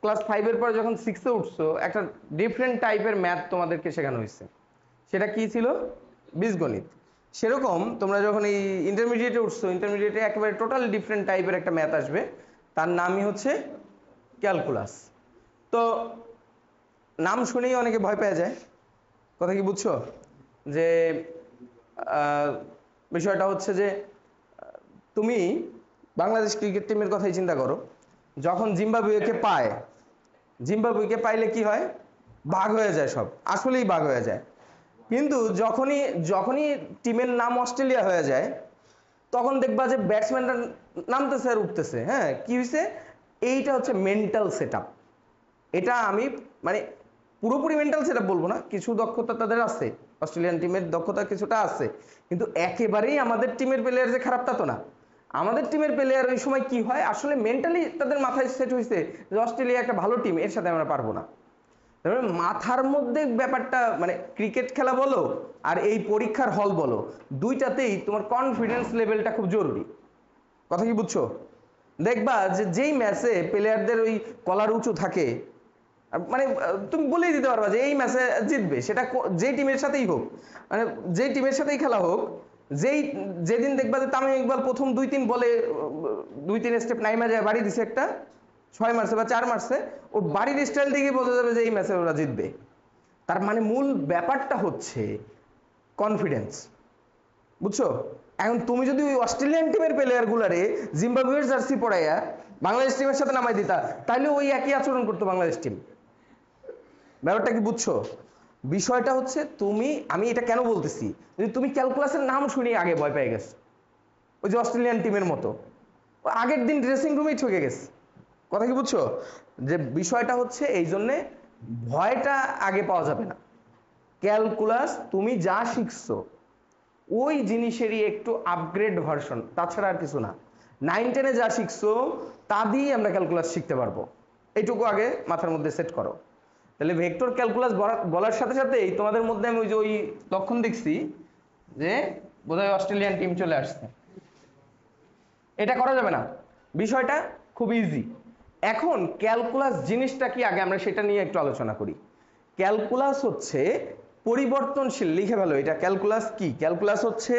Class 5 এর পরে যখন 6 এ উঠছো একটা ডিফারেন্ট টাইপের ম্যাথ তোমাদেরকে শেখানো হয়েছে, সেটা কি ছিল? বীজগণিত। সেরকম তোমরা যখন এই ইন্টারমিডিয়েটে উঠছো, ইন্টারমিডিয়েটে একেবারে টোটাল ডিফারেন্ট টাইপের একটা ম্যাথ আসবে, তার নামই হচ্ছে ক্যালকুলাস। তো নাম শুনেই অনেকে ভয় পেয়ে যায়, কথা কি বুঝছো? যে বিষয়টা হচ্ছে যে তুমি বাংলাদেশ ক্রিকেট টিমের কথাই চিন্তা করো, যখন জিম্বাবুয়েকে পায়, জিম্বাবুয়েকে পাইলে কি হয়? ভাগ হয়ে যায়, সব আসলেই ভাগ হয়ে যায়। কিন্তু যখনই যখনই টিমের নাম অস্ট্রেলিয়া হয়ে যায়, তখন দেখবা যে ব্যাটসম্যানরা নামতেছে আর উঠতেছে। হ্যাঁ, কি হয়েছে? এইটা হচ্ছে মেন্টাল সেটআপ। এটা আমি মানে পুরোপুরি মেন্টাল সেটআপ বলবো না, কিছু দক্ষতা তাদের আছে, অস্ট্রেলিয়ান টিমের দক্ষতা কিছুটা আছে, কিন্তু একেবারেই আমাদের টিমের প্লেয়ার যে খারাপ তা তো না। আমাদের টিমের প্লেয়ার ওই সময় কি হয়, আসলে মেন্টালি তাদের মাথায় সেট হয়েছে যে অস্ট্রেলিয়া একটা ভালো টিম, এর সাথে আমরা পারবো না। মাথার মধ্যে ব্যাপারটা মানে ক্রিকেট খেলা বলো আর এই পরীক্ষার হল বলো, দুইটাতেই তোমার কনফিডেন্স লেভেলটা খুব জরুরি, কথা কি বুঝছো? দেখবা যে যেই ম্যাচে প্লেয়ারদের ওই কলার উঁচু থাকে, মানে তুমি বলেই দিতে পারবা যে এই ম্যাচে জিতবে, সেটা যে টিমের সাথেই হোক, মানে যে টিমের সাথেই খেলা হোক, যেদিন দেখবা যে তামিম ইকবাল প্রথম 2-3 বলে 2-3 স্টেপ নাইমা যায়, বাড়ি দিছে একটা 6 মারছে বা 4 মারছে, ওর বাড়ির স্টাইল দিকে বোঝা যাবে যে এই ম্যাচে ওরা জিতবে। তার মানে মূল ব্যাপারটা হচ্ছে কনফিডেন্স, বুঝছো? এখন তুমি যদি ওই অস্ট্রেলিয়ান টিমের প্লেয়ার গুলারে জিম্বাবুয়ের জার্সি পরাইয়া বাংলাদেশ টিমের সাথে নামাই দিতা, তাহলে ওই একই আচরণ করতো বাংলাদেশ টিম। ব্যাপারটা কি বুঝছো? বিষয়টা হচ্ছে আমি এটা কেন বলতেছি, তুমি ক্যালকুলাসের নাম শুনি আগে ভয় পেয়ে গেছো, ওই যে অস্ট্রেলিয়ান টিমের মতো আগের দিন ড্রেসিং রুমেই ঠকে গেছে, কথা কি বুঝছো? যে বিষয়টা হচ্ছে এই জন্যে ভয়টা আগে পাওয়া যাবে না। ক্যালকুলাস তুমি যা শিখছো ওই জিনিসেরই একটু আপগ্রেড ভার্সন, তাছাড়া আর কিছু না। 9-10-এ যা শিখছো তা দিয়েই আমরা ক্যালকুলাস শিখতে পারবো, এইটুকু আগে মাথার মধ্যে সেট করো। তাহলে ভেক্টর ক্যালকুলাস বলার সাথে সাথেই তোমাদের মধ্যে আমি ওই লক্ষণ দেখছি যে বোধহয় অস্ট্রেলিয়ান টিম চলে আসছে। এটা করা যাবে না, বিষয়টা খুব ইজি। এখন ক্যালকুলাস জিনিসটা কি আগে আমরা সেটা নিয়ে একটু আলোচনা করি। ক্যালকুলাস হচ্ছে পরিবর্তনশীল, লিখে ফেলো এটা। ক্যালকুলাস কি? ক্যালকুলাস হচ্ছে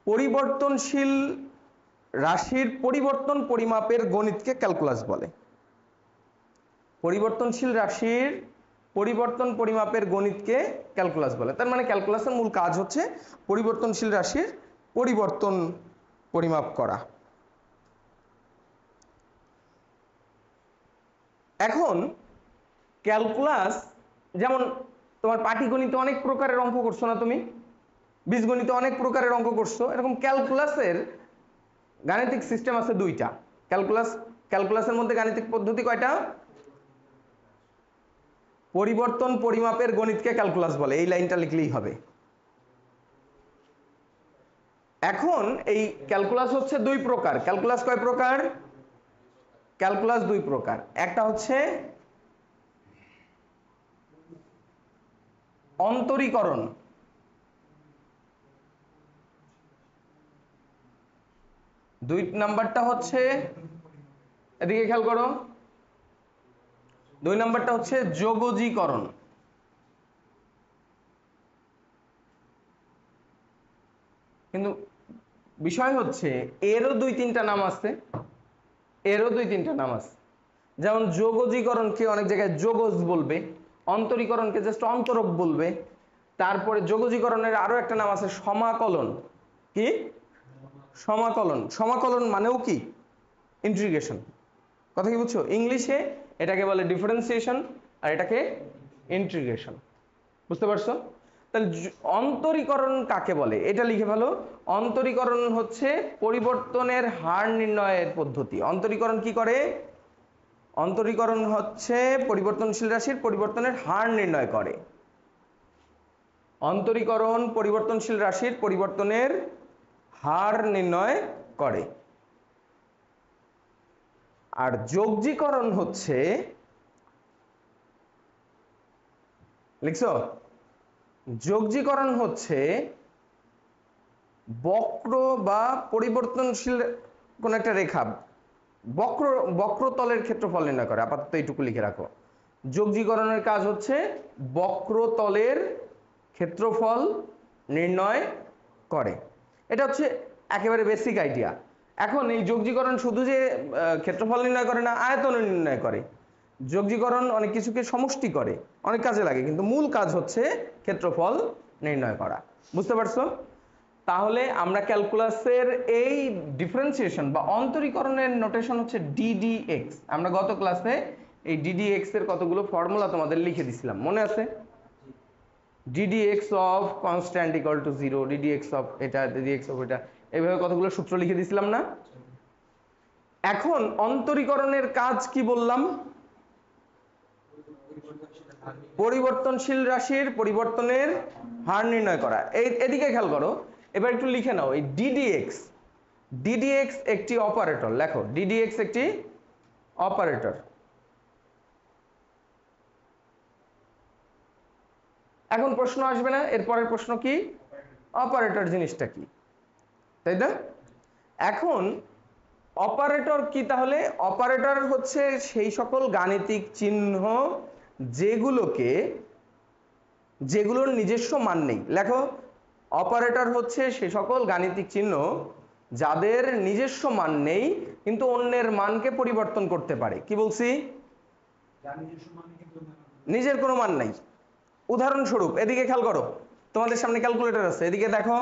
পরিবর্তনশীল রাশির পরিবর্তন পরিমাপের গণিতকে ক্যালকুলাস বলে। পরিবর্তনশীল রাশির পরিবর্তন পরিমাপের গণিতকে ক্যালকুলাস বলে। তার মানে ক্যালকুলাসের মূল কাজ হচ্ছে পরিবর্তনশীল রাশির পরিবর্তন পরিমাপ করা। এখন ক্যালকুলাস যেমন তোমার পাটিগণিতে অনেক প্রকারের অঙ্ক করছো না, তুমি বীজগণিতে অনেক প্রকারের অঙ্ক করছো, এরকম ক্যালকুলাসের গাণিতিক সিস্টেম আছে দুইটা। ক্যালকুলাসের মধ্যে গাণিতিক পদ্ধতি কয়টা? পরিবর্তন পরিমাপের গণিতকে ক্যালকুলাস বলে, এই লাইনটা লিখলেই হবে। এখন এই ক্যালকুলাস হচ্ছে দুই প্রকার। ক্যালকুলাস কয় প্রকার? ক্যালকুলাস দুই প্রকার। একটা হচ্ছে অন্তরীকরণ, দুই নাম্বারটা হচ্ছে, এদিকে খেয়াল করো, দুই নাম্বারটা হচ্ছে যোগজীকরণ। কিন্তু বিষয় হচ্ছে এরও 2-3টা নাম আছে, এরও 2-3টা নাম আছে। যেমন যোগজীকরণকে অনেক জায়গায় যোগজ বলবে, অন্তরীকরণকে জাস্ট অন্তরক বলবে। তারপরে যোগজীকরণের আরো একটা নাম আছে সমাকলন। কি? সমাকলন। সমাকলন মানেও কি? ইন্টিগ্রেশন, কথা কি বুঝছো? ইংলিশে এটাকে বলে ডিফারেন্সিয়েশন আর এটাকে ইন্টিগ্রেশন, বুঝতে পারছো? তাহলে অন্তরীকরণ কাকে বলে এটা লিখে ফেলো। অন্তরীকরণ হচ্ছে পরিবর্তনের হার নির্ণয়ের পদ্ধতি। অন্তরীকরণ কি করে? অন্তরীকরণ হচ্ছে পরিবর্তনশীল রাশির পরিবর্তনের হার নির্ণয় করে। অন্তরীকরণ পরিবর্তনশীল রাশির পরিবর্তনের হার নির্ণয় করে। আর যোগজীকরণ হচ্ছে, লিখছো? যোগজীকরণ হচ্ছে বক্র বা পরিবর্তনশীল কোন একটা রেখা, বক্রতলের ক্ষেত্রফল নির্ণয় করে। আপাতত এইটুকু লিখে রাখো, যোগজীকরণের কাজ হচ্ছে বক্রতলের ক্ষেত্রফল নির্ণয় করে। এটা হচ্ছে একেবারে বেসিক আইডিয়া। এখন এই যোগজীকরণ শুধু যে ক্ষেত্রফল নির্ণয় করে না, আয়তন নির্ণয় করে। যোগজীকরণ অনেক কিছুকে সমষ্টি করে, অনেক কাজে লাগে, কিন্তু মূল কাজ হচ্ছে ক্ষেত্রফল নির্ণয় করা। বুঝতে পারছো? তাহলে আমরা ক্যালকুলাসের এই ডিফারেন্সিয়েশন বা অন্তরীকরণের নোটেশন হচ্ছে ডিডিএক্স। আমরা গত ক্লাসে এই ডিডিএক্স এর কতগুলো ফর্মুলা তোমাদের লিখে দিছিলাম, মনে আছে? Ddx of constant equal to 0, ddx of এটা, ডিডিএক্স অফ এটা, এইভাবে কতগুলো সূত্র লিখে দিছিলাম না? এখন অন্তরীকরণের কাজ কি বললাম? পরিবর্তনশীল রাশির পরিবর্তনের হার নির্ণয় করা। এদিকে খেয়াল করো, এবার একটু লিখে নাও এই ডিডিএক্স। ডিডিএক্স একটি অপারেটর, লেখো ডিডিএক্স একটি অপারেটর। এখন প্রশ্ন আসবে না, এরপরের প্রশ্ন কি? অপারেটর জিনিসটা কি, তাই না? এখন অপারেটর কি? তাহলে অপারেটর হচ্ছে সেই সকল গাণিতিক চিহ্ন যেগুলোর নিজস্ব মান নেই। লেখো, অপারেটর হচ্ছে সে সকল গাণিতিক চিহ্ন যাদের নিজস্ব মান নেই কিন্তু অন্যের মানকে পরিবর্তন করতে পারে। কি বলছি? নিজের কোনো মান নাই। উদাহরণস্বরূপ এদিকে খেয়াল করো, তোমাদের সামনে ক্যালকুলেটর আছে, এদিকে দেখো,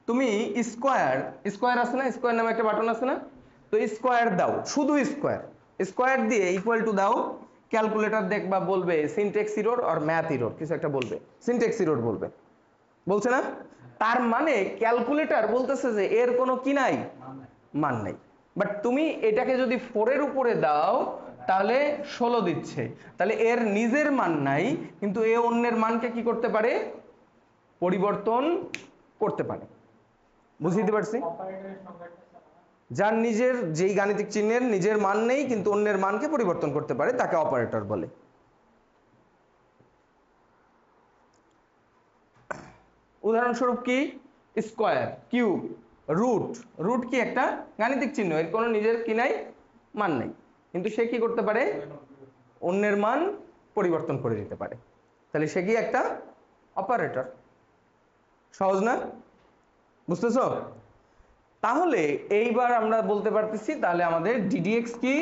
তুমি স্কোয়ার আছে না, স্কোয়ার নামে একটা বাটন আছে না, তো স্কোয়ার দাও, শুধু স্কোয়ার দিয়ে ইকুয়াল টু দাও, ক্যালকুলেটর দেখবা বলবে সিনট্যাক্স এরর আর ম্যাথ এরর, কিছু একটা বলবে, সিনট্যাক্স এরর বলবে, বলছে না? তার মানে ক্যালকুলেটর বলতেছে যে এর কোনো কি নাই, মান নাই। বাট তুমি এটাকে যদি 4 এর উপরে দাও তাহলে 16 দিচ্ছে, তাহলে এর নিজের মান নাই কিন্তু এ অন্যের মানকে কি করতে পারে? পরিবর্তন করতে পারে। বুঝতে পারছি? যার নিজের যেই গাণিতিক চিহ্নের নিজের মান নেই কিন্তু অন্যের মানকে পরিবর্তন করতে পারে তাকে অপারেটর বলে। উদাহরণস্বরূপ কি? স্কোয়ার, কিউব, রুট কি একটা গাণিতিক চিহ্ন, এর কোনো নিজের কি নাই, মান নাই, কিন্তু সে কি করতে পারে? অন্যের মান পরিবর্তন করে দিতে পারে। তাহলে সে কি একটা অপারেটর। সহজ না? বুঝতেছো? তাহলে এইবার আমরা বলতে পারতেছি তাহলে আমাদের ডিডিএক্স কি?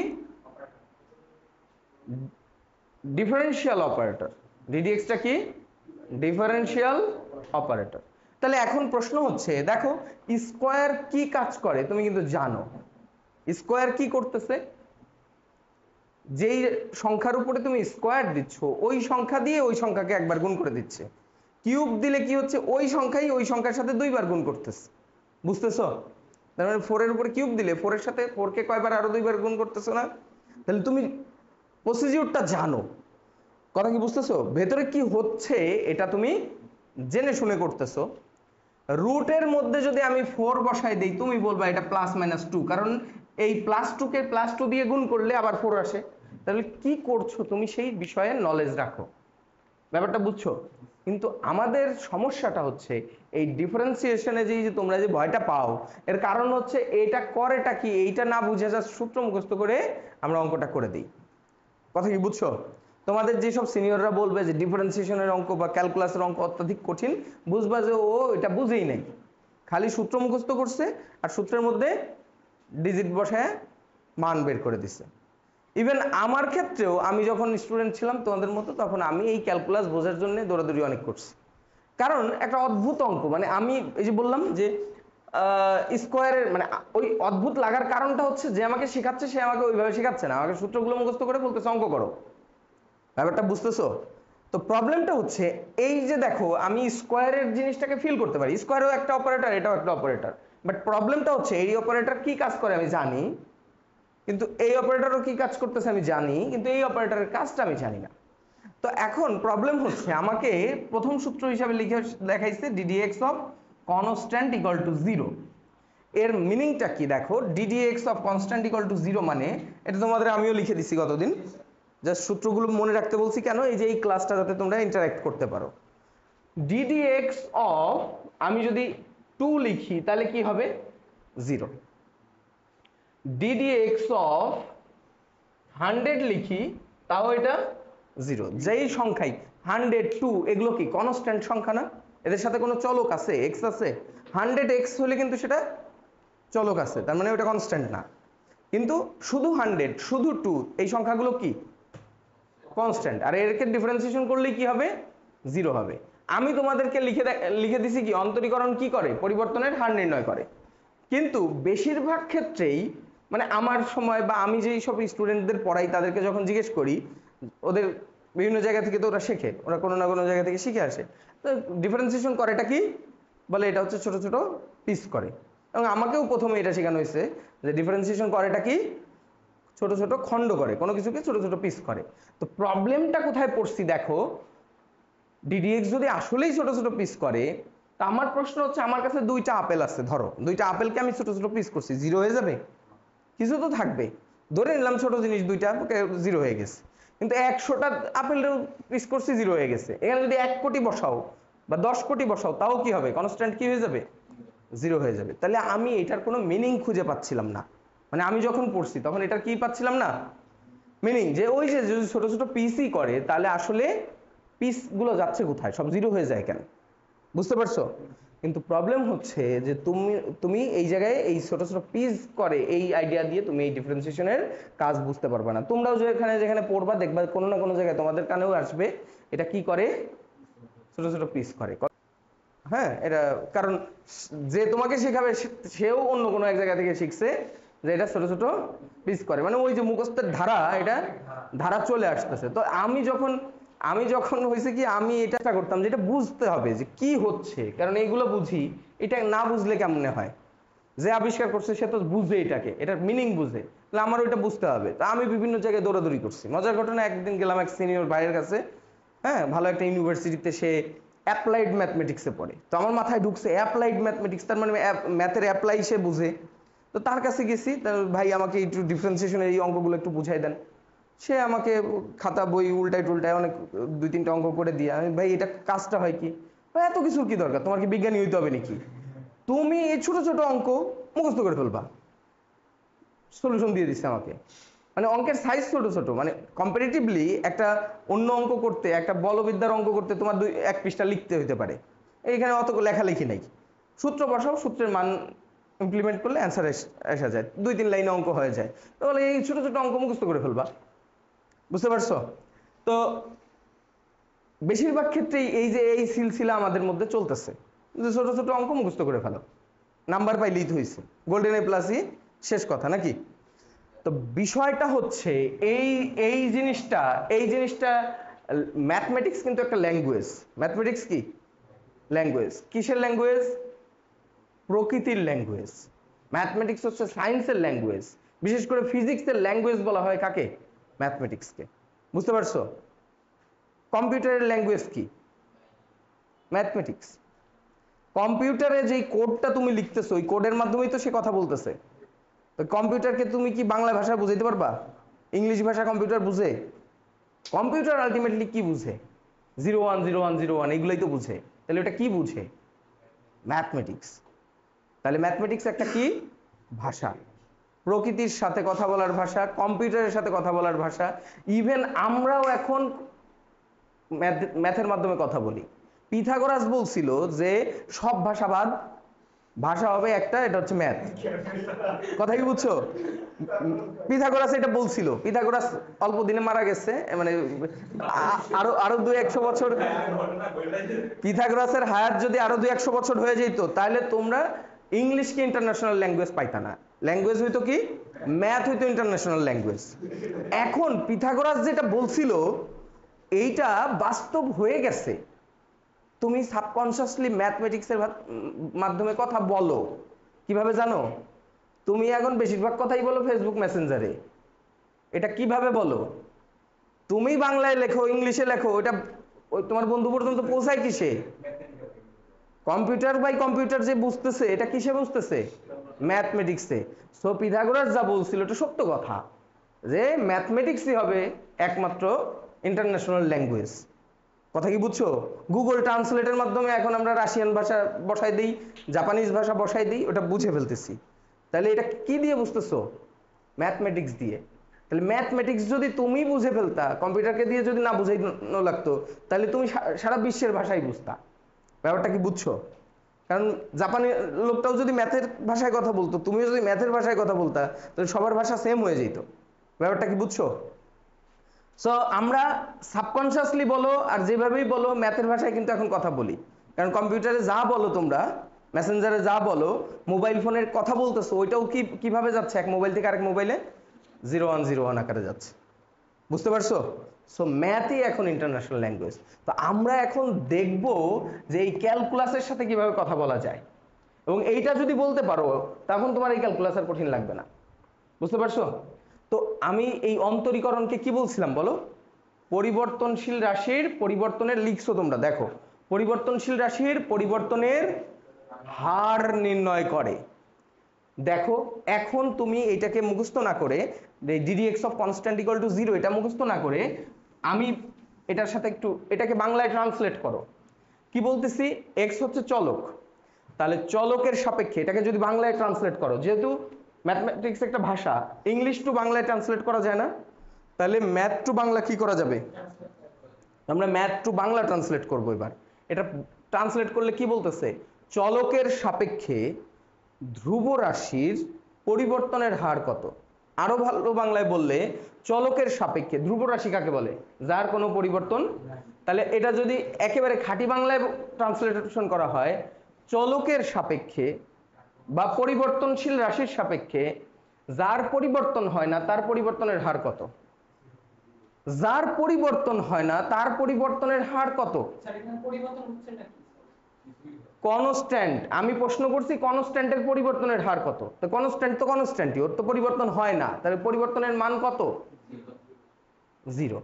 Differential operator. ডিডিএক্সটা কি? Differential operator. তাহলে এখন প্রশ্ন হচ্ছে, দেখো স্কোয়ার কি কাজ করে তুমি কিন্তু জানো। স্কোয়ার কি করতেছে? যেই সংখ্যার উপরে তুমি স্কোয়ার দিচ্ছ ওই সংখ্যা দিয়ে ওই সংখ্যাকে একবার গুণ করে দিচ্ছে। কিউব দিলে কি হচ্ছে? ওই সংখ্যাই ওই সংখ্যার সাথে দুইবার গুণ করতেছে। বুঝতেছো? তার মানে 4 এর উপরে কিউব দিলে 4 এর সাথে 4 কে কয়বার? আরো দুইবার গুণ করতেছো না? তাহলে তুমি প্রসিডিউরটা জানো। কথা কি বুঝতেছো? ভেতরে কি হচ্ছে এটা তুমি জেনে শুনে করতেছো। রুটের মধ্যে যদি আমি 4 বসাই দেই তুমি বলবা এটা +-2, কারণ এই +2 কে +2 দিয়ে গুণ করলে আবার 4 আসে। তাহলে কি করছো তুমি সেই বিষয়ে নলেজ রাখো। ব্যাপারটা বুঝছো? কিন্তু আমাদের সমস্যাটা হচ্ছে এই ডিফারেন্সিয়েশনে যে তোমরা যে ভয়টা পাও, এর কারণ হচ্ছে এটা করেটা কি এইটা না বুঝে যা সূত্র মুখস্থ করে আমরা অঙ্কটা করে দিই। কথা কি বুঝছো? তোমাদের যেসব সিনিয়ররা বলবে যে ডিফারেন্সিয়েশনের অঙ্ক বা ক্যালকুলাসের অঙ্ক অত্যাধিক কঠিন, বুঝবা যে ও এটা বুঝেই নাই, খালি সূত্র মুখস্থ করছে আর সূত্রের মধ্যে ডিজিট বসায় মান বের করে দিছে। ইভেন আমার ক্ষেত্রেও আমি যখন স্টুডেন্ট ছিলাম তোমাদের মতো, তখন আমি এই ক্যালকুলাস বোঝার জন্য দৌড়াদৌড়ি অনেক করছি। কারণ একটা অদ্ভুত অঙ্ক, মানে আমি এই যে বললাম যে স্কোয়ারের মানে ওই অদ্ভুত লাগার কারণটা হচ্ছে যে আমাকে শেখাচ্ছে সে আমাকে ওইভাবে শেখাচ্ছে না, আমাকে সূত্রগুলো মুখস্থ করে বলতেছে অঙ্ক করো। ব্যাপারটা বুঝতেছো? তো প্রবলেমটা হচ্ছে এই যে দেখো আমি স্কোয়ারের জিনিসটাকে ফিল করতে পারি, স্কোয়ারও একটা অপারেটর এটাও একটা অপারেটর, বাট প্রবলেমটা হচ্ছে এই অপারেটর কি কাজ করে আমি জানি, কিন্তু এই অপারেটরও কি কাজ করতেছে আমি জানি, কিন্তু এই অপারেটরের কাজটা আমি জানি না। তো এখন প্রবলেম হচ্ছে আমাকে প্রথম সূত্র হিসাবে লিখে দেখাইছে ddx of constant equal to 0। এর মিনিংটা কি দেখো, ddx of constant equal to 0 মানে, এটা তোমাদের আমিও লিখে দিছি গতদিন, জাস্ট সূত্রগুলো মনে রাখতে বলছি কেন, এই যে এই ক্লাসটা যাতে তোমরা ইন্টারঅ্যাক্ট করতে পারো। ডিডিএক্স অফ আমি যদি 2 লিখি তাহলে কি হবে? 0। ddx অফ 100 লিখি তাও এটা 0। যেই সংখ্যাই 100 2 এগুলো কি কনস্ট্যান্ট সংখ্যা না, এদের সাথে কোনো চলক আছে x আছে? 100x হলে কিন্তু সেটা চলক আছে, তার মানে ওটা কনস্ট্যান্ট না। কিন্তু শুধু 100 শুধু 2 এই সংখ্যাগুলো কি কনস্ট্যান্ট, আর এরকে ডিফারেন্সিয়েশন করলে কি হবে 0 হবে। আমি তোমাদেরকে লিখে দিছি কি অন্তরীকরণ কি করে, পরিবর্তনের হার নির্ণয় করে। কিন্তু বেশিরভাগ ক্ষেত্রেই মানে আমার সময় বা আমি যেই সব স্টুডেন্টদের পড়াই তাদেরকে যখন জিজ্ঞেস করি, ওদের বিভিন্ন জায়গা থেকে তো ওরা শেখে, ওরা কোনো না কোনো জায়গা থেকে শিখে আসে, তো ডিফারেন্সিয়েশন করে এটা কি বলে, এটা হচ্ছে ছোট ছোট পিস করে। এবং আমাকেও প্রথমে এটা শেখানো হয়েছে যে ডিফারেন্সিয়েশন করে এটা কি ছোট ছোট খণ্ড করে, কোনো কিছুকে ছোট ছোট পিস করে। তো প্রবলেমটা কোথায় পড়ছি দেখো, ডিডিএক্স যদি আসলেই ছোট ছোট পিস করে, তা আমার প্রশ্ন হচ্ছে আমার কাছে দুইটা আপেল আছে, ধরো দুইটা আপেলকে আমি ছোট ছোট পিস করছি, 0 হয়ে যাবে? কিছু তো থাকবে, ধরে নিলাম ছোট জিনিস দুইটা 0 হয়ে গেছে। কিন্তু 100টা আপেলের পিস করছি 0 হয়ে গেছে। এখানে যদি 1 কোটি বসাও বা 10 কোটি বসাও তাও কি হবে, কনস্ট্যান্ট কি হয়ে যাবে 0 হয়ে যাবে। তাহলে আমি এটার কোনো মিনিং খুঁজে পাচ্ছিলাম না, মানে আমি যখন পড়ছি তখন এটার কি পাচ্ছিলাম না মিনিং, যে ওই যে যদি ছোট ছোট পিসই করে তাহলে আসলে পিসগুলো যাচ্ছে কোথায়, সব 0 হয়ে যায় কেন, বুঝতে পারছো? কিন্তু প্রবলেম হচ্ছে যে তুমি এই জায়গায় এই ছোট ছোট পিস করে এই আইডিয়া দিয়ে তুমি এই ডিফারেন্সিয়েশনের কাজ বুঝতে পারবে না। তোমরাও যেখানে যেখানে পড়বা দেখবা কোনো না কোনো জায়গায় তোমাদের কানেও আসবে এটা কি করে, ছোট ছোট পিস করে। হ্যাঁ, এটা কারণ যে তোমাকে শেখাবে সেও অন্য কোনো এক জায়গা থেকে শিখছে যে এটা ছোট ছোট পিস করে, মানে ওই যে মুখস্থের ধারা, এটা ধারা চলে আসতেছে। তো আমি যখন হয়েছে কি আমি এটা করতাম যে এটা বুঝতে হবে যে কি হচ্ছে, কারণ এইগুলো বুঝি, এটা না বুঝলে কেমনে হয়, যে আবিষ্কার করছে সে তো বুঝে এটাকে, এটার মিনিং বুঝে, তাহলে আমার ওইটা বুঝতে হবে। তো আমি বিভিন্ন জায়গায় দৌড়াদৌড়ি করছি। মজার ঘটনা, একদিন গেলাম এক সিনিয়র ভাইয়ের কাছে, হ্যাঁ ভালো একটা ইউনিভার্সিটিতে, সে অ্যাপ্লাইড ম্যাথমেটিক্সে পড়ে। তো আমার মাথায় ঢুকছে অ্যাপ্লাইড ম্যাথমেটিক্স তার মানে ম্যাথের অ্যাপ্লাই সে বুঝে। তো তার কাছে গেছি, ভাই আমাকে একটু ডিফারেন্সিয়েশনের এই অঙ্কগুলো একটু বুঝাই দেন। সে আমাকে খাতা বই উল্টায় টুলটায় অনেক 2-3টা অঙ্ক করে দিয়ে, আমি ভাই এটা কাজটা হয় কি, এত কিছুর কি দরকার, তোমার কি বিজ্ঞানী হইতে হবে নাকি, তুমি এই ছোট ছোট অঙ্ক মুখস্থ করে ফেলবা। সলিউশন দিয়ে দিচ্ছে আমাকে, মানে অঙ্কের সাইজ ছোট ছোট, মানে কম্পারেটিভলি একটা অন্য অঙ্ক করতে, একটা বলবিদ্যার অঙ্ক করতে তোমার 1 পৃষ্ঠা লিখতে হইতে পারে, এইখানে অত লেখালেখি নাই, সূত্র বসাও, সূত্রের মান ইমপ্লিমেন্ট করলে অ্যান্সার আসা যায়, 2-3 লাইনে অঙ্ক হয়ে যায়। তাহলে এই ছোট ছোট অঙ্ক মুখস্থ করে ফেলবা, বুঝতে পারছো? তো বেশিরভাগ ক্ষেত্রেই এই যে এই সিলসিলা আমাদের মধ্যে চলতেছে যে ছোট ছোট অঙ্ক মুখস্থ করে ফেলো, নাম্বার পাইলেই তো হয়েছে, গোল্ডেন এ প্লাসই শেষ কথা নাকি। তো বিষয়টা হচ্ছে এই জিনিসটা ম্যাথমেটিক্স কিন্তু একটা ল্যাঙ্গুয়েজ। ম্যাথমেটিক্স কি ল্যাঙ্গুয়েজ, কিসের ল্যাঙ্গুয়েজ? প্রকৃতির ল্যাঙ্গুয়েজ। ম্যাথমেটিক্স হচ্ছে সায়েন্সের ল্যাঙ্গুয়েজ, বিশেষ করে ফিজিক্সের ল্যাঙ্গুয়েজ বলা হয় কাকে? ম্যাথমেটিক্সকে, বুঝতে পারছো? কম্পিউটারের ল্যাঙ্গুয়েজ কি? ম্যাথমেটিক্স। কম্পিউটারে যেই কোডটা তুমি লিখতেছো ওই কোডের মাধ্যমেই তো সে কথা বলতেছে। তো কম্পিউটারকে তুমি কি বাংলা ভাষা বুঝাইতে পারবা? ইংলিশ ভাষা কম্পিউটার বুঝে? কম্পিউটার আলটিমেটলি কি বুঝে? 010101 এগুলোই তো বুঝে। তাহলে ওটা কি বুঝে? ম্যাথমেটিক্স। তাহলে ম্যাথমেটিক্স একটা কি ভাষা, প্রকৃতির সাথে কথা বলার ভাষা, কম্পিউটারের সাথে কথা বলার ভাষা। ইভেন আমরাও এখন ম্যাথের মাধ্যমে কথা বলি। পিথাগোরাস বলছিল যে সব ভাষাবাদ ভাষা হবে একটা, এটা হচ্ছে ম্যাথ। কথা কি বুঝছো? পিথাগোরাস এটা বলছিল। পিথাগোরাস অল্প দিনে মারা গেছে, মানে আরো 200-100 বছর, পিথাগোরাসের হায়াত যদি আরো 200-100 বছর হয়ে যেত তাহলে তোমরা ইংলিশকে ইন্টারন্যাশনাল ল্যাঙ্গুয়েজ পাইতা না। ল্যাঙ্গুয়েজ হইতো কি? ম্যাথ হইতো ইন্টারন্যাশনাল ল্যাঙ্গুয়েজ। এখন পিথাগোরাস যেটা বলছিল এইটা বাস্তব হয়ে গেছে। তুমি সাবকনসিয়াসলি ম্যাথমেটিক্সের মাধ্যমে কথা বলো, কিভাবে জানো? তুমি এখন বেশিরভাগ কথাই বলো ফেসবুক মেসেঞ্জারে। এটা কিভাবে বলো? তুমি বাংলায় লেখো, ইংলিশে লেখো, ওটা তোমার বন্ধু পর্যন্ত পৌঁছায় কিসে? কম্পিউটার বাই কম্পিউটার যে বুঝতেছে, এটা কিসে বুঝতেছে? ম্যাথমেটিক্সে। সো পিথাগোরাস যা বলছিল এটা সত্য কথা, যে ম্যাথমেটিক্সই হবে একমাত্র ইন্টারন্যাশনাল ল্যাঙ্গুয়েজ। কথা কি বুঝছো? গুগল ট্রান্সলেটের মাধ্যমে এখন আমরা রাশিয়ান ভাষা বসাই দিই, জাপানিজ ভাষা বসাই দিই, ওটা বুঝে ফেলতেছি। তাহলে এটা কি দিয়ে বুঝতেছো? ম্যাথমেটিক্স দিয়ে। তাহলে ম্যাথমেটিক্স যদি তুমি বুঝে ফেলতা, কম্পিউটারকে দিয়ে যদি না বুঝাইনো লাগতো, তাহলে তুমি সারা বিশ্বের ভাষাই বুঝতা। ব্যাপারটা কি বুঝছো? কারণ জাপানি লোকটাও যদি ম্যাথের ভাষায় কথা বলতো, তুমিও যদি ম্যাথের ভাষায় কথা বলতা, তাহলে সবার ভাষা সেম হয়ে যেত। ব্যাপারটা কি বুঝছো? সো আমরা সাবকনসিয়াসলি বলো আর যেভাবেই বলো ম্যাথের ভাষায় কিন্তু এখন কথা বলি। কারণ কম্পিউটারে যা বলো তোমরা, মেসেঞ্জারে যা বলো, মোবাইল ফোনের কথা বলতেছো, ওইটাও কিভাবে যাচ্ছে এক মোবাইল থেকে আরেক মোবাইলে? 0101 আকারে যাচ্ছে। বুঝতে পারছো? সো ম্যাথই এখন ইন্টারন্যাশনাল ল্যাঙ্গুয়েজ। তো আমরা এখন দেখব যে এই ক্যালকুলাসের সাথে কিভাবে কথা বলা যায়, এবং এইটা যদি বলতে পারো তখন তোমার এই ক্যালকুলাস আর কঠিন লাগবে না। বুঝতে পারছো? তো আমি এই অন্তরীকরণকে কি বলছিলাম বলো? পরিবর্তনশীল রাশির পরিবর্তনের লিখছো তোমরা, দেখো পরিবর্তনশীল রাশির পরিবর্তনের হার নির্ণয় করে। দেখো এখন তুমি এটাকে মুখস্থ না করে, ddx of constant equal to 0 এটা মুখস্থ না করে আমি এটার সাথে একটু এটাকে বাংলায় ট্রান্সলেট করো। কি বলতেছি? x হচ্ছে চলক, তাহলে চলকের সাপেক্ষে এটাকে যদি বাংলায় ট্রান্সলেট করো, যেহেতু ম্যাথমেটিক্স একটা ভাষা, ইংলিশ টু বাংলায় ট্রান্সলেট করা যায় না, তাহলে ম্যাথ টু বাংলা কি করা যাবে? আমরা ম্যাথ টু বাংলা ট্রান্সলেট করবো। এবার এটা ট্রান্সলেট করলে কি বলতেছে? চলকের সাপেক্ষে ধ্রুব রাশির পরিবর্তনের হার কত? আরো ভালো বাংলায় বললে চলকের সাপেক্ষে ধ্রুব রাশি কাকে বলে? যার কোনো পরিবর্তন। তাহলে এটা যদি একেবারে খাঁটি বাংলায় ট্রান্সলেশন করা হয়, চলকের সাপেক্ষে বা পরিবর্তনশীল রাশির সাপেক্ষে যার পরিবর্তন হয় না তার পরিবর্তনের হার কত? যার পরিবর্তন হয় না তার পরিবর্তনের হার কত? কনস্ট্যান্ট। আমি প্রশ্ন করছি কনস্ট্যান্টের পরিবর্তনের হার কত? তো কনস্ট্যান্ট তো কনস্ট্যান্টই, ওর তো পরিবর্তন হয় না, তাহলে পরিবর্তনের মান কত? 0।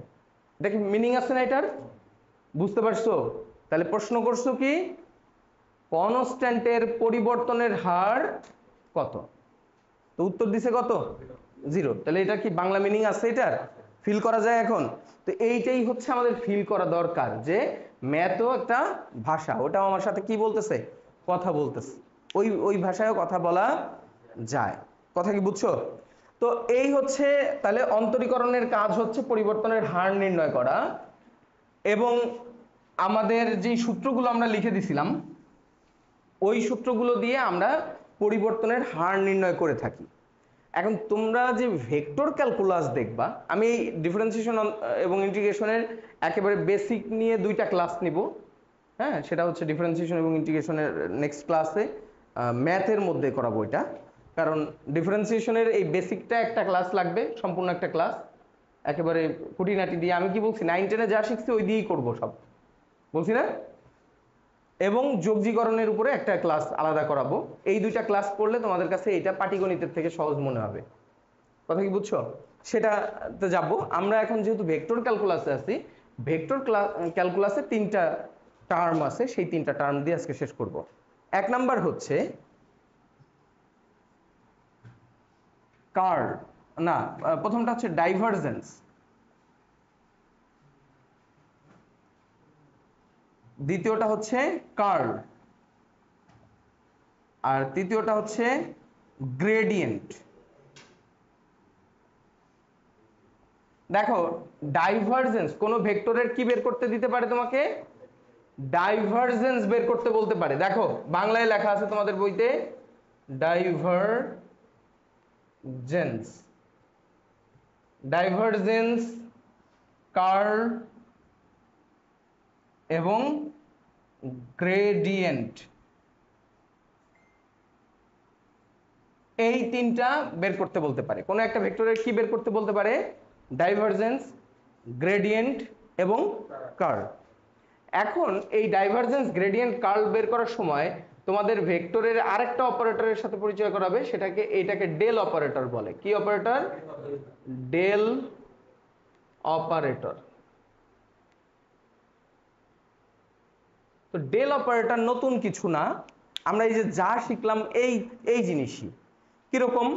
দেখি মিনিং আছে না এটার? বুঝতে পারছো? তাহলে প্রশ্ন করছো কি কনস্ট্যান্টের পরিবর্তনের হার কত, তো উত্তর দিছে কত? 0। তাহলে এটা কি বাংলা মিনিং আছে? এটার ফিল করা যায় এখন? তো এইটাই হচ্ছে আমাদের ফিল করা দরকার, যে ম্যাথও একটা ভাষা, ওটাও আমার সাথে কি বলতেছে? কথা বলতেছে। ওই ভাষায়ও কথা বলা যায়। কথা কি বুঝছো? তো এই হচ্ছে তাহলে অন্তরীকরণের কাজ হচ্ছে পরিবর্তনের হার নির্ণয় করা, এবং আমাদের যে সূত্রগুলো আমরা লিখে দিছিলাম ওই সূত্রগুলো দিয়ে আমরা পরিবর্তনের হার নির্ণয় করে থাকি। এখন তোমরা যে ভেক্টর ক্যালকুলাস দেখবা, আমি ডিফারেন্সিয়েশন এবং ইন্টিগ্রেশনের একেবারে বেসিক নিয়ে 2টা ক্লাস নিব। হ্যাঁ, সেটা হচ্ছে ডিফারেন্সিয়েশন এবং ইন্টিগ্রেশনের নেক্সট ক্লাসে ম্যাথের মধ্যে করাবো এটা, কারণ ডিফারেন্সিয়েশনের এই বেসিকটা একটা ক্লাস লাগবে, সম্পূর্ণ একটা ক্লাস একেবারে খুঁটিনাটি দিয়ে। আমি কি বলছি 9 10-এ যা শিখছি ওই দিয়েই করবো সব, বলছি না? এবং যোগজীকরণের উপরে একটা ক্লাস আলাদা করাবো। এই 2টা ক্লাস করলে তোমাদের কাছে এটা পাটিগণিতের থেকে সহজ মনে হবে। কথা কি বুঝছো? সেটাতে যাব আমরা। এখন যেহেতু ভেক্টর ক্যালকুলাসে আছি, ভেক্টর ক্যালকুলাসে 3টা টার্ম আছে, সেই 3টা টার্ম দিয়ে আজকে শেষ করব। 1 নাম্বার হচ্ছে কার্ল, না প্রথমটা হচ্ছে ডাইভারজেন্স, দ্বিতীয়টা হচ্ছে কার্ল, আর তৃতীয়টা হচ্ছে গ্রেডিয়েন্ট। দেখো ডাইভারজেন্স কোন ভেক্টরের কি বের করতে দিতে পারে তোমাকে? ডাইভারজেন্স বের করতে বলতে পারে। দেখো বাংলায় লেখা আছে তোমাদের বইতে ডাইভারজেন্স, ডাইভারজেন্স, কার্ল এবং গ্রেডিয়েন্ট, এই 3টা বের করতে বলতে পারে। কোন একটা ভেক্টরের কি বের করতে বলতে পারে? ডাইভারজেন্স, গ্রেডিয়েন্ট এবং কার্ল। এখন এই ডাইভারজেন্স, গ্রেডিয়েন্ট, কার্ল বের করার সময় তোমাদের ভেক্টরের আরেকটা অপারেটরের সাথে পরিচয় করাবে, এটাকে ডেল অপারেটর বলে। কি অপারেটর? Del operator. তো ডেল অপারেটর নতুন কিছু না, আমরা এই যে যা শিখলাম এই জিনিসই। কিরকম?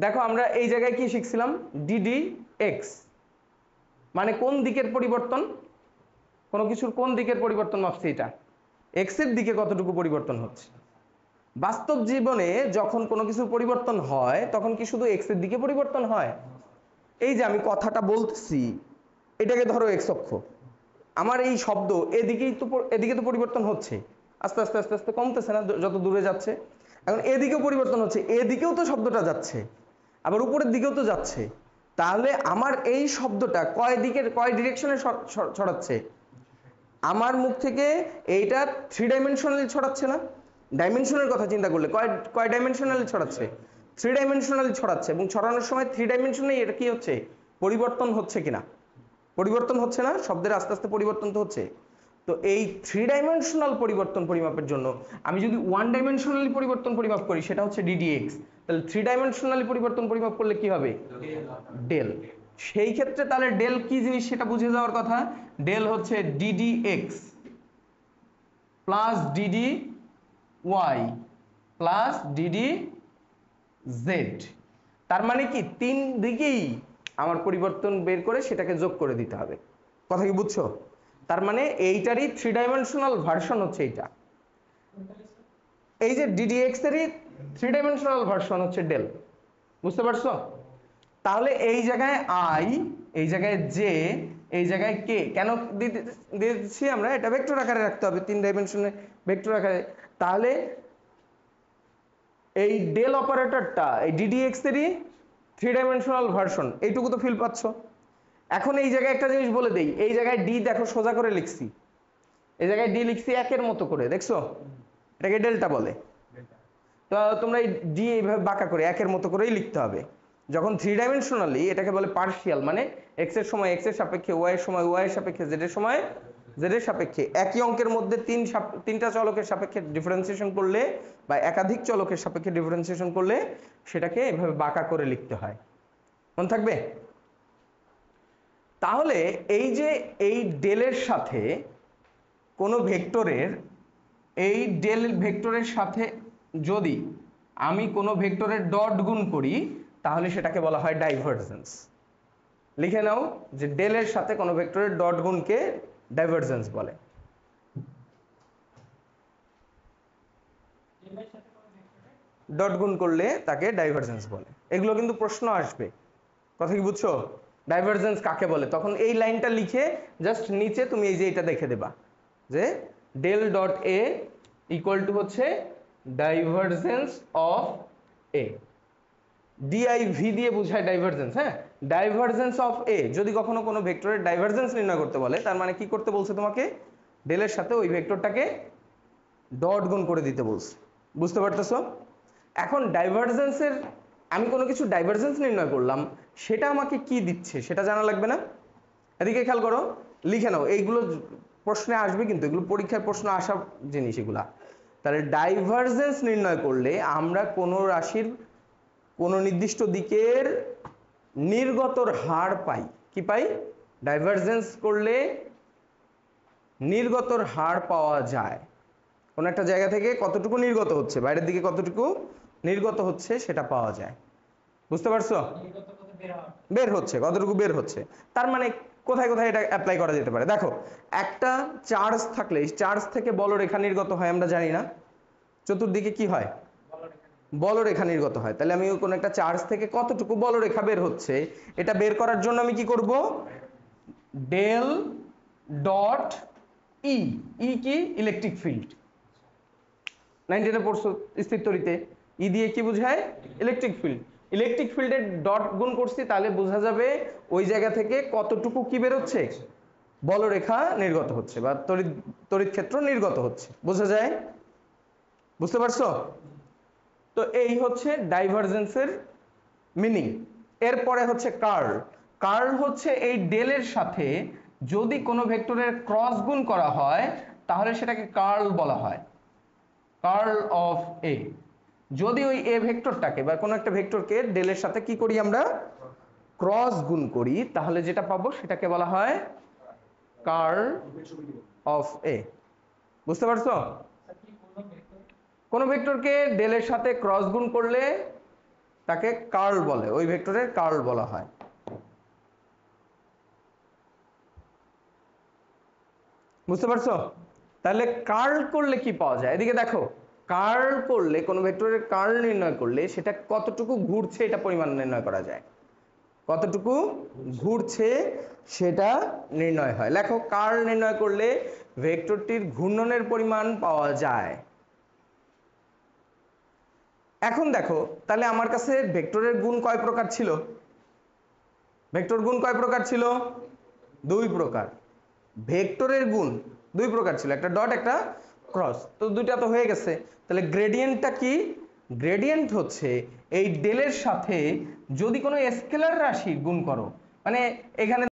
দেখো আমরা এই জায়গায় কি শিখছিলাম? ডিডি এক্স মানে কোন দিকের পরিবর্তন, কোনো কিছুর কোন দিকের পরিবর্তন মাপছি, এটা এক্স এর দিকে কতটুকু পরিবর্তন হচ্ছে। বাস্তব জীবনে যখন কোনো কিছুর পরিবর্তন হয় তখন কি শুধু এক্স এর দিকে পরিবর্তন হয়? এই যে আমি কথাটা বলতেছি, এটাকে ধরো এক্স অক্ষ, আমার এই শব্দ এদিকে তো পরিবর্তন হচ্ছে, আস্তে আস্তে আস্তে আস্তে কমতেছে না যত দূরে যাচ্ছে? এখন এদিকেও পরিবর্তন হচ্ছে, এদিকেও তো শব্দটা যাচ্ছে, আবার উপরের দিকেও তো যাচ্ছে। তাহলে আমার এই শব্দটা কয় ডিরেকশনে ছড়াচ্ছে? আমার মুখ থেকে এইটা 3 ডাইমেনশনালি ছড়াচ্ছে না? ডাইমেনশনের কথা চিন্তা করলে কয় ডাইমেনশনালি ছড়াচ্ছে? 3 ডাইমেনশনালি ছড়াচ্ছে, এবং ছড়ানোর সময় 3 ডাইমেনশনে এটা কি হচ্ছে? পরিবর্তন হচ্ছে কিনা? পরিবর্তন হচ্ছে না? শব্দের আস্তে আস্তে পরিবর্তন তো হচ্ছে। তো এই 3 ডাইমেনশনাল পরিবর্তন পরিমাপের জন্য আমি যদি 1 ডাইমেনশনালি পরিবর্তন পরিমাপ করি সেটা হচ্ছে ডিডিএক্স, তাহলে 3 ডাইমেনশনালি পরিবর্তন পরিমাপ করলে কি হবে? ডেল। সেই ক্ষেত্রে তাহলে ডেল কি জিনিস সেটা বুঝে যাওয়ার কথা। ডেল হচ্ছে D D X plus D D Y plus D D Z. তার মানে কি তিন দিকেই আমার পরিবর্তন বের করে সেটাকে যোগ করে দিতে হবে। কথা কি বুঝছো? তার মানে এইটারই 3 ডাইমেনশনাল ভার্সন হচ্ছে এইটা। এই যে ডিডিএক্স এরই 3 ডাইমেনশনাল ভার্সন হচ্ছে ডেল। বুঝতে পারছো? তাহলে এই জায়গায় আই, এই জায়গায় জে, এই জায়গায় কে কেন দিচ্ছি আমরা? এটা ভেক্টর আকারে রাখতে হবে, 3 ডাইমেনশনে ভেক্টর আকারে। তাহলে এই ডেল অপারেটরটা এই ডিডিএক্স এরই 3 ডাইমেনশনাল ভার্সন, এইটুকু তো ফিল পাচ্ছ। এখন এই জায়গায় একটা জিনিস বলে দেই, এই জায়গায় ডি দেখো সোজা করে লিখছি, এই জায়গায় ডি লিখছি একের মতো করে, দেখছো? এটাকে ডেল্টা বলে। তো তোমরা এই ডি এইভাবে বাঁকা করে একের মতো করেই লিখতে হবে। যখন 3 ডাইমেনশনালি এটাকে বলে পার্শিয়াল, মানে এক্স এর সময় এক্স এর সাপেক্ষে, ওয়াই এর সময় ওয়াই এর সাপেক্ষে, জেড এর সময় জেড এর সাপেক্ষে, একই অঙ্কের মধ্যে তিনটা চলকের সাপেক্ষে ডিফারেন্সিয়েশন করলে বা একাধিক চলকের সাপেক্ষে ডিফারেন্সিয়েশন করলে সেটাকে এভাবে বাঁকা করে লিখতে হয়। মনে থাকবে? তাহলে এই যে এই ডেলের সাথে কোনো ভেক্টরের, এই ডেল ভেক্টরের সাথে যদি আমি কোনো ভেক্টরের ডট গুণ করি তাহলে সেটাকে বলা হয় ডাইভারজেন্স। লিখে নাও যে ডেলের সাথে কোনো ভেক্টরের ডট গুণকে ডাইভারজেন্স বলে। ডট গুণ করলে তাকে ডাইভারজেন্স বলে। এগুলো কিন্তু প্রশ্ন আসবে, কথা কি বুঝছো? ডাইভারজেন্স কাকে বলে? তখন এই লাইনটা লিখে জাস্ট নিচে তুমি এই যে এটা দেখে দেবা যে del dot A equal to হচ্ছে ডাইভারজেন্স অফ এ। ডিআইভি দিয়ে বোঝায় ডাইভারজেন্স। হ্যাঁ, ডাইভারজেন্স অফ এ। যদি কখনো কোনো ভেক্টরের ডাইভারজেন্স নির্ণয় করতে বলে তার মানে কি করতে বলছে তোমাকে? ডেলের সাথে ওই ভেক্টরটাকে ডট গুণ করে দিতে বলছে। বুঝতে পারতেছো? এখন ডাইভারজেন্সের, আমি কোনো কিছু ডাইভারজেন্স নির্ণয় করলাম, সেটা আমাকে কি দিচ্ছে সেটা জানা লাগবে না? এদিকে খেয়াল করো, লিখে নাও, এইগুলো প্রশ্নে আসবে কিন্তু, এগুলো পরীক্ষার প্রশ্ন আসা জিনিস এগুলা। তাহলে ডাইভারজেন্স নির্ণয় করলে আমরা কোনো রাশির কোনো নির্দিষ্ট দিকের নির্গতর হার পাই। কি পাই? ডাইভারজেন্স করলে নির্গতর হার পাওয়া যায়। কোনো একটা জায়গা থেকে কতটুকু নির্গত হচ্ছে, বাইরের দিকে কতটুকু নির্গত হচ্ছে সেটা পাওয়া যায়। বুঝতে পারছো? বের হচ্ছে, কতটুকু বের হচ্ছে। তার মানে কোথায় কোথায় এটা অ্যাপ্লাই করা যেতে পারে? দেখো, একটা চার্জ থাকলে চার্জ থেকে বলরেখা নির্গত হয়, আমরা জানি না? চতুর্দিকে কি হয়? বলরেখা নির্গত হয়। তাহলে আমি কোনো একটা চার্জ থেকে কতটুকু বলরেখা বের হচ্ছে এটা বের করার জন্য আমি কি করব? Del dot E. ই কি? Electric field. 19 পড়ছো স্থির তড়িতে, ই দিয়ে কি বোঝায়? Electric field. ইলেকট্রিক ফিল্ডের ডট গুণ করছি, তাহলে বোঝা যাবে ওই জায়গা থেকে কতটুকু কি বের হচ্ছে? বলরেখা নির্গত হচ্ছে বা তড়িৎ ক্ষেত্র নির্গত হচ্ছে। বোঝা যায়? বুঝতে পারছো? তো এই হচ্ছে ডাইভারজেন্সের মিনিং। এরপরে হচ্ছে কার্ল। কার্ল হচ্ছে এই ডেলের সাথে যদি কোনো ভেক্টরের ক্রস গুণ করা হয় তাহলে সেটাকে কার্ল বলা হয়, কার্ল অফ এ। যদি ওই এ ভেক্টরটাকে বা কোনো একটা ভেক্টরকে ডেলের সাথে কি করি আমরা? ক্রস গুণ করি, তাহলে যেটা পাবো সেটাকে বলা হয় কার্ল অফ এ। বুঝতে পারছো? কোন ভেক্টরকে ডেলের সাথে ক্রস গুণ করলে তাকে কার্ল বলে, ওই ভেক্টরের কার্ল বলা হয়। বুঝতে পারছো? তাহলে কার্ল করলে কি পাওয়া যায়? এদিকে দেখো, কার্ল করলে, কোনো ভেক্টরের কার্ল নির্ণয় করলে সেটা কতটুকু ঘুরছে এটা পরিমাণ নির্ণয় করা যায়, কতটুকু ঘুরছে সেটা নির্ণয় হয়। লেখো, কার্ল নির্ণয় করলে ভেক্টরটির ঘূর্ণনের পরিমাণ পাওয়া যায়। এখন দেখো তাহলে আমার কাছে ভেক্টরের গুণ কয় প্রকার ছিল? ভেক্টর গুণ কয় প্রকার ছিল? দুই প্রকার। ভেক্টরের গুণ দুই প্রকার ছিল, একটা ডট একটা ক্রস। তো দুইটা তো হয়ে গেছে, তাহলে গ্রেডিয়েন্টটা কি? গ্রেডিয়েন্ট হচ্ছে এই ডেলের সাথে যদি কোনো স্কেলার রাশি গুণ করো, মানে এখানে